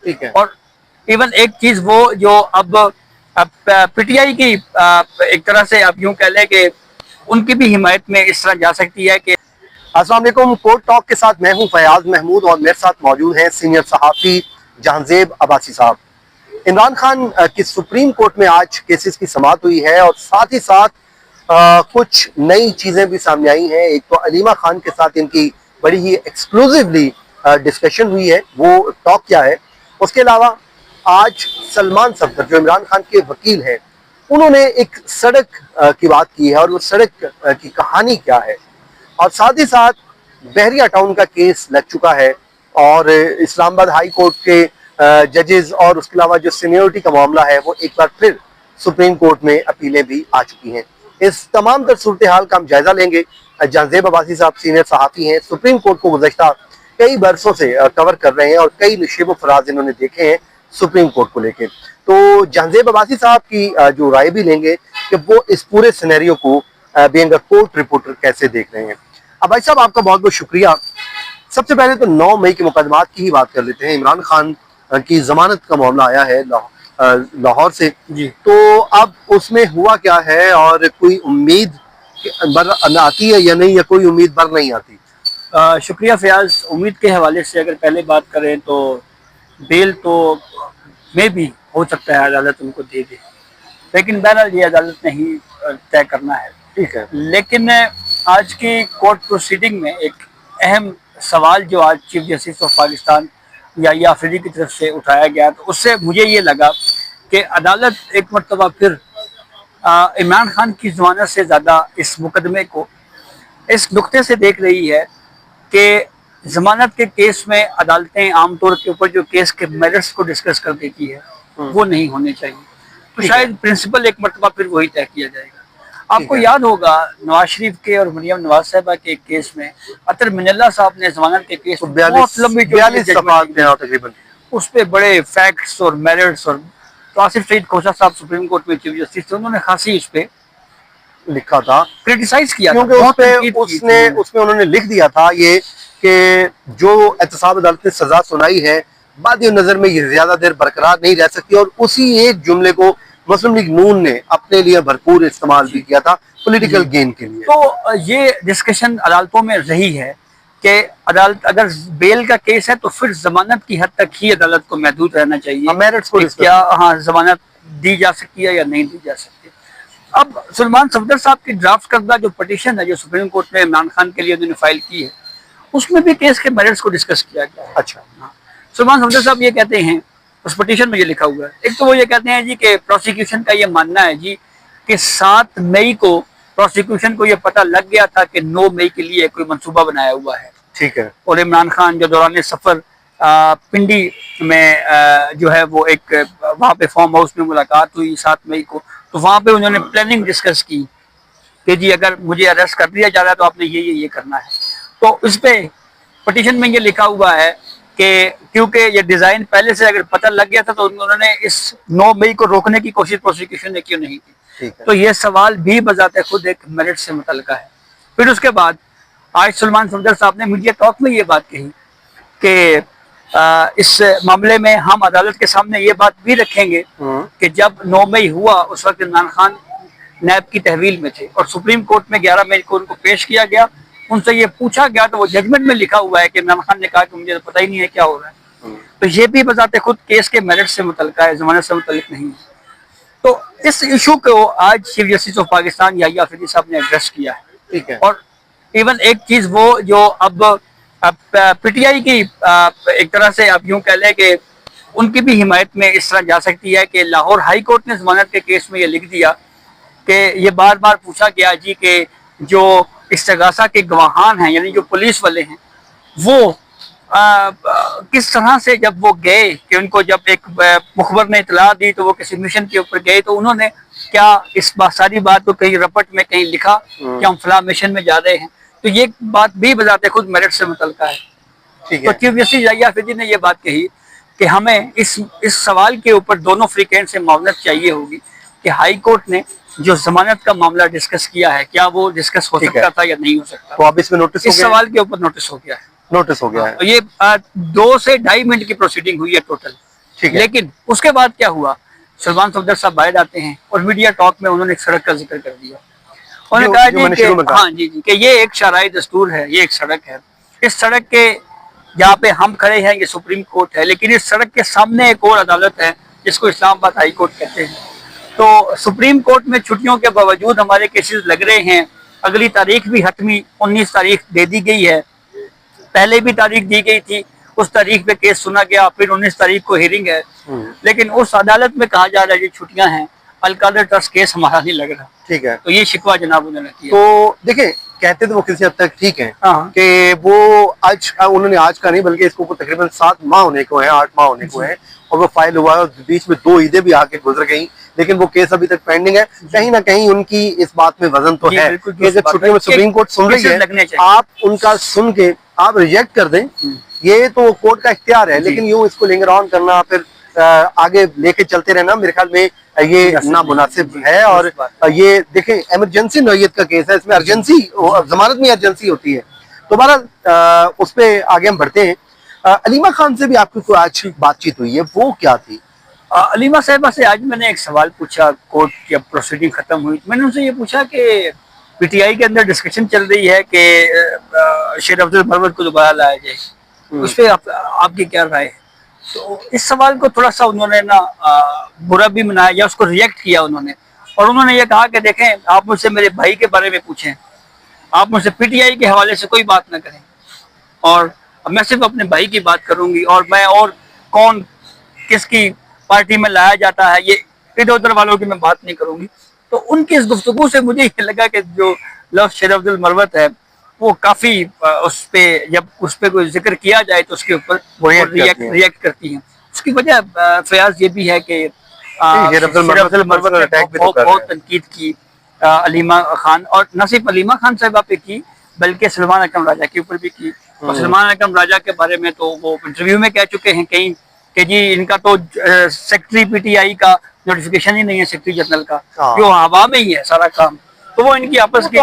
ठीक है। और इवन एक चीज वो जो अब पीटीआई की एक तरह से आप यूं कह लें कि उनकी भी हिमायत में इस तरह जा सकती है कि अस्सलाम वालेकुम। कोर्ट टॉक के साथ मैं हूं फयाज महमूद और मेरे साथ मौजूद हैं सीनियर सहाफ़ी जहांजेब अब्बासी साहब। इमरान खान की सुप्रीम कोर्ट में आज केसेस की समाअत हुई है और साथ ही साथ कुछ नई चीज़ें भी सामने आई हैं। एक तो अलीमा खान के साथ इनकी बड़ी ही एक्सक्लूसिवली डिस्कशन हुई है, वो टॉक क्या है। उसके अलावा आज सलमान सफदर जो इमरान खान के वकील हैं, उन्होंने एक सड़क की बात की है और वो सड़क की कहानी क्या है। और साथ ही साथ बहरिया टाउन का केस लग चुका है और इस्लामाबाद हाई कोर्ट के जजेस और उसके अलावा जो सीनियरिटी का मामला है वो एक बार फिर सुप्रीम कोर्ट में अपीलें भी आ चुकी हैं। इस तमाम तर सूरत हाल का हम जायजा लेंगे। जहांजेब अब्बासी साहब सीनियर सहाफ़ी हैं, सुप्रीम कोर्ट को गुज़श्ता कई बरसों से कवर कर रहे हैं और कई नशेब फराज इन्होंने देखे हैं सुप्रीम कोर्ट को लेकर। तो जहांजेब अब्बासी साहब की जो राय भी लेंगे कि वो इस पूरे सिनेरियो को बीइंग अ कोर्ट रिपोर्टर कैसे देख रहे हैं। अब भाई साहब, आपका बहुत बहुत शुक्रिया। सबसे पहले तो 9 मई के मुकदमात की ही बात कर लेते हैं। इमरान खान की जमानत का मामला आया है लाहौर से। जी तो अब उसमें हुआ क्या है और कोई उम्मीद बर आती है या नहीं, या कोई उम्मीद बर नहीं आती? शुक्रिया फयाज। उम्मीद के हवाले से अगर पहले बात करें तो बेल तो में भी हो सकता है अदालत उनको दे दे, लेकिन बहरहाल ये अदालत ने ही तय करना है। ठीक है। लेकिन आज की कोर्ट प्रोसीडिंग में एक अहम सवाल जो आज चीफ जस्टिस ऑफ पाकिस्तान या आफरीदी की तरफ से उठाया गया, तो उससे मुझे ये लगा कि अदालत एक मरतबा फिर इमरान खान की जमानत से ज़्यादा इस मुकदमे को इस नुक्ते से देख रही है कि जमानत के केस में अदालतें आमतौर के ऊपर जो केस के मेरिट्स को डिस्कस कर देती है वो नहीं होने चाहिए। तो शायद प्रिंसिपल एक मरतबा फिर वही तय किया जाएगा। आपको याद होगा नवाज शरीफ के और मरियम नवाज साहबा के केस में अतर मिनल्ला साहब ने जमानत के केस में बहुत लंबी 42 तकरीबन उस पर बड़े फैक्ट्स और मेरिट्स, और तो आसिफ सईद खोसा साहब सुप्रीम कोर्ट में चीफ जस्टिस थे, उन्होंने खासी इस पे लिखा था, क्रिटिसाइज किया क्योंकि था, उस पे उसमें उन्होंने लिख दिया था ये कि जो एहतसाब अदालत ने सजा सुनाई है, बाद नजर में ये ज्यादा देर बरकरार नहीं रह सकती। और उसी एक जुमले को मुस्लिम लीग नून ने अपने लिए भरपूर इस्तेमाल भी किया था पॉलिटिकल गेन के लिए। तो ये डिस्कशन अदालतों में रही है कि अदालत अगर बेल का केस है तो फिर जमानत की हद तक ही अदालत को महदूद रहना चाहिए। मेरिट्स को क्या हाँ जमानत दी जा सकती है या नहीं दी जा सकती। अब सलमान सफदर साहब की ड्राफ्ट करदा जो पटिशन है जो सुप्रीम कोर्ट में इमरान खान के लिए उन्होंने फाइल की है, उसमें भी केस के मेरिट्स को डिस्कस किया गया है। अच्छा। हाँ, सलमान सफदर साहब ये कहते हैं, उस पटिशन में ये लिखा हुआ है, एक तो वो ये कहते हैं जी कि प्रोसिक्यूशन का ये मानना है जी कि 7 मई को प्रोसिक्यूशन को ये पता लग गया था कि 9 मई के लिए कोई मंसूबा बनाया हुआ है। ठीक है। और इमरान खान जो दौरान सफर पिंडी में जो है वो एक वहाँ पे फार्म हाउस में मुलाकात हुई 7 मई को, तो वहाँ पे उन्होंने प्लानिंग डिस्कस की कि जी अगर मुझे अरेस्ट कर दिया जा रहा है तो आपने ये करना है। तो इस पे पटिशन में ये लिखा हुआ है कि क्योंकि ये डिजाइन पहले से अगर पता लग गया था तो उन्होंने इस 9 मई को रोकने की कोशिश प्रोसिक्यूशन ने क्यों नहीं की। तो ये सवाल भी बजाते खुद एक मेरिट से मुतल्लिका है। फिर उसके बाद आज सलमान सफदर साहब ने मीडिया टॉक में ये बात कही कि इस मामले में हम अदालत के सामने ये बात भी रखेंगे कि जब 9 मई हुआ उस वक्त इमरान खान नैब की तहवील में थे और सुप्रीम कोर्ट में 11 मई को उनको पेश किया गया, उनसे ये पूछा गया तो वो जजमेंट में लिखा हुआ है कि इमरान खान ने कहा कि मुझे पता ही नहीं है क्या हो रहा है। तो ये भी बजाते खुद केस के मेरिट से मुतल्लिका है, जमानत से मुतल्लिक नहीं है। तो इस इशू को आज chief justice of Pakistan Yahya Afridi साहब ने एड्रेस किया है। ठीक है। और इवन एक चीज वो जो अब पीटीआई की एक तरह से आप यूं कह लें कि उनकी भी हिमायत में इस तरह जा सकती है कि लाहौर हाई कोर्ट ने जमानत के केस में ये लिख दिया कि ये बार बार पूछा गया जी कि जो इस्तगासा के गवाहान हैं यानी जो पुलिस वाले हैं वो किस तरह से जब वो गए कि उनको जब एक मुखबर ने इतला दी तो वो किसी मिशन के ऊपर गए, तो उन्होंने क्या इस सारी बात को कहीं रपट में कहीं लिखा कि हम फला मिशन में जा रहे हैं। तो ये बात भी बजाते खुद मेरिट से मुतल्लिका है। ठीक तो है। चीफ जस्टिस याहिया अफरीदी ने ये बात कही कि हमें इस सवाल के ऊपर दोनों फ्रीकेंड से मामलत चाहिए होगी कि हाई कोर्ट ने जो जमानत का मामला डिस्कस किया है क्या वो डिस्कस हो सकता था या नहीं हो सकता। तो अब इसमें नोटिस इस सवाल के ऊपर नोटिस हो गया है। नोटिस हो गया है। तो ये 2 से 2.5 मिनट की प्रोसीडिंग हुई है टोटल। ठीक है। लेकिन उसके बाद क्या हुआ, सलमान सफदर साहब बाहर आते हैं और मीडिया टॉक में उन्होंने एक सड़क का जिक्र कर दिया। उन्होंने कहा जो मैंने जी शुरू में कि कहा। हाँ जी कि ये एक शराई दस्तूर है, ये एक सड़क है। इस सड़क के जहाँ पे हम खड़े हैं ये सुप्रीम कोर्ट है, लेकिन इस सड़क के सामने एक और अदालत है जिसको इस्लामाबाद हाई कोर्ट कहते हैं। तो सुप्रीम कोर्ट में छुट्टियों के बावजूद हमारे केसेस लग रहे हैं। अगली तारीख भी हतमी 19 तारीख दे दी गई है, पहले भी तारीख दी गई थी, उस तारीख पे केस सुना गया, फिर 19 तारीख को हियरिंग है। लेकिन उस अदालत में कहा जा रहा है कि छुट्टियां हैं, अलकादर ट्रस्ट केस हमारा नहीं लग रहा। ठीक है। तो ये शिकवा जनाब उन्होंने किया। तो देखिए, कहते तो वो किसी हद तक ठीक है हाँ। कि वो आज उन्होंने आज का नहीं बल्कि इसको तकरीबन 7 माह होने को है, 8 माह होने को है, और वो फाइल हुआ है और बीच में 2 ईदें भी आके गुजर गई, लेकिन वो केस अभी तक पेंडिंग है। कहीं ना कहीं उनकी इस बात में वजन तो जी, है बिल्कुल कि जब छुट्टियों में सुप्रीम कोर्ट सुन रही लगने है, चाहिए। आप उनका सुन के आप रिजेक्ट कर दें, ये तो कोर्ट का इख्तियार है, जी। लेकिन यूं इसको लिंगर ऑन करना, फिर आगे लेके चलते रहना, मेरे ख्याल में ये नामुनासिब है। और ये देखें, इमरजेंसी नौयत का केस है, इसमें अर्जेंसी, जमानत में अर्जेंसी होती है। तो बहरहाल उस पर आगे हम बढ़ते हैं। अलीमा खान से भी आपकी कोई आज बातचीत हुई है, वो क्या थी? अलीमा साहिबा से आज मैंने एक सवाल पूछा, कोर्ट की अब प्रोसीडिंग खत्म हुई, मैंने उनसे ये पूछा कि पीटीआई के अंदर डिस्कशन चल रही है कि शेर अब्दुल मरवत को दोबारा लाया जाए, उस पर आपकी क्या राय है? तो इस सवाल को थोड़ा सा उन्होंने ना बुरा भी मनाया या उसको रिएक्ट किया उन्होंने, और उन्होंने ये कहा कि देखें, आप मुझसे मेरे भाई के बारे में पूछें, आप मुझसे पीटीआई के हवाले से कोई बात ना करें, और मैं सिर्फ अपने भाई की बात करूंगी, और मैं और कौन किसकी पार्टी में लाया जाता है ये इधर उधर वालों की मैं बात नहीं करूंगी। तो उनकी इस गुफ्तगू से मुझे ये लगा कि जो लफ्ज़ शेर अब्दुल मरवत है वो काफी उस पे, जब उस पे कोई जिक्र किया जाए तो उसके ऊपर वो रिएक्ट करती हैं। उसकी वजह फयाज ये भी है कि शेर अब्दुल मरवत ने बहुत तनकीद की अलीमा खान, और न सिर्फ अलीमा खान साहिबा पे की बल्कि सलमान अकरम राजा के ऊपर भी की। और सलमान अकरम राजा के बारे में तो वो इंटरव्यू में कह चुके हैं कहीं कि जी इनका तो सेक्रेटरी पीटीआई का नोटिफिकेशन ही नहीं है, सेक्रेटरी जनरल का, जो हवा में ही है सारा काम। तो वो इनकी आपस की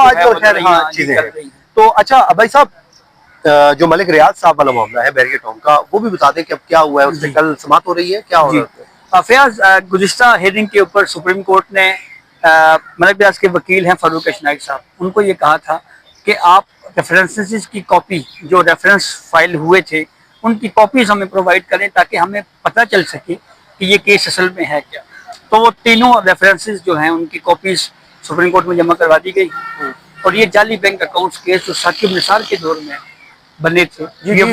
चीजें। तो अच्छा भाई साहब, जो मलिक रियाज साहब वाला मामला है बैरिकेड होम का, वो भी बता दें कि अब क्या हुआ है, उससे कल समाप्त हो रही है, क्या हो रहा है? फयाज, गुज़िश्ता हियरिंग के ऊपर सुप्रीम कोर्ट ने मलिक रियाज के वकील हैं फारूक अशनाक साहब, उनको ये कहा था कि आप रेफरेंसेस की कॉपी, जो रेफरेंस फाइल हुए थे उनकी कॉपीज हमें प्रोवाइड करें ताकि हमें पता चल सके कि ये केस असल में है क्या। तो वो तीनों रेफरेंसेस जो हैं उनकी कॉपीज सुप्रीम कोर्ट में जमा करवा दी गई। और ये जाली बैंक अकाउंट्स केस जो साकिब निसार के दौर में बने थे, ये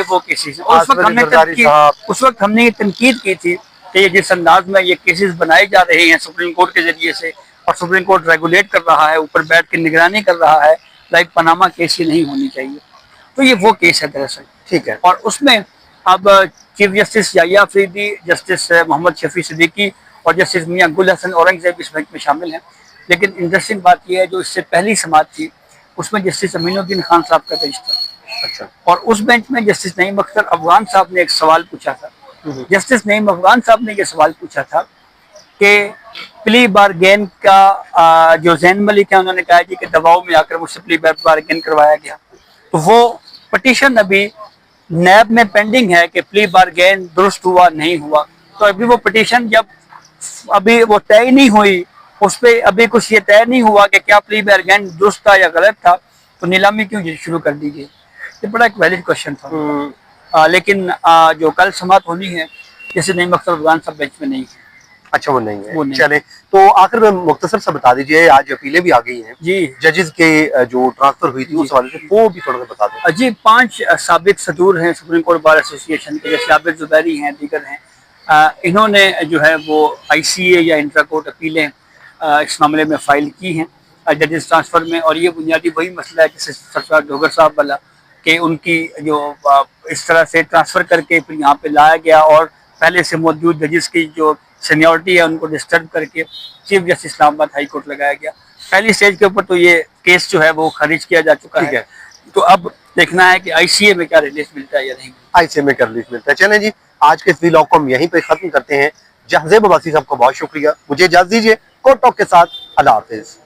वो केसेस हैं। उस वक्त हमने ये तनकीद की थी कि ये जिस अंदाज में ये केसेस बनाए जा रहे हैं सुप्रीम कोर्ट के जरिए से, और सुप्रीम कोर्ट रेगुलेट कर रहा है, ऊपर बैठ के निगरानी कर रहा है, लाइक पनामा केस ही नहीं होनी चाहिए। तो ये वो केस है दरअसल, ठीक है। और उसमें अब chief justice Yahya Afridi, justice Mohammad Shafi Siddiqui और जस्टिस मियां गुल हसन औरंगजेब इस बेंच में शामिल हैं। लेकिन इंटरेस्टिंग बात यह है, जो इससे पहली समाअत थी उसमें जस्टिस अमीनुद्दीन खान साहब का बेंच था। अच्छा। और उस बेंच में जस्टिस नईम अख्तर अफगान साहब ने एक सवाल पूछा था। जस्टिस नईम अफगान साहब ने यह सवाल पूछा था कि प्ली बारगेन का जो जैन मलिक है उन्होंने कहा कि दबाव में आकर मुझसे प्ली बारगेन करवाया गया, तो वो पटिशन अभी नैब में पेंडिंग है कि प्ली बारगेन दुरुस्त हुआ नहीं हुआ। तो अभी वो पटिशन जब अभी वो तय नहीं हुई, उस पर अभी कुछ ये तय नहीं हुआ कि क्या प्ली बारगेन दुरुस्त था या गलत था, तो नीलामी क्यों शुरू कर दी गई? ये बड़ा एक वैलिड क्वेश्चन था। लेकिन जो कल समाअत होनी है, जैसे नईम अख्तर अफगान साहब बेंच में नहीं है। अच्छा, वो नहीं है। चले, तो आखिर में मुख्तसर से बता दीजिए, आज अपीलें भी आ गई हैं जी, जजेस के जो ट्रांसफर हुई थी उस हवाले से, वो भी थोड़ा सा बता दें जी। 5 साबिक सदूर हैं सुप्रीम कोर्ट बार एसोसिएशन के, जैसे आबिद जुबैरी हैं, दीगर हैं। इन्होंने जो है वो ICA या इंट्रा कोर्ट अपीलें इस मामले में फाइल की हैं जजेस ट्रांसफर में। और ये बुनियादी वही मसला है जैसे सरफराज डोगर साहब वाला, कि उनकी जो इस तरह से ट्रांसफर करके फिर यहाँ पे लाया गया, और पहले से मौजूद जजेस की जो सीनियरिटी है उनको डिस्टर्ब करके chief justice Islamabad high court लगाया गया। पहली स्टेज के ऊपर तो ये केस जो है वो खारिज किया जा चुका है। तो अब देखना है कि ICA में क्या रिलीफ मिलता है या नहीं। ICA में क्या रिलीफ मिलता है। चलें जी, आज के इस व्लॉग को हम यहीं पे खत्म करते हैं। जहांजेब अब्बासी साहब का बहुत शुक्रिया, मुझे इजाजत दीजिए। कोर्ट टॉक के साथ अल्लाह हाफिज।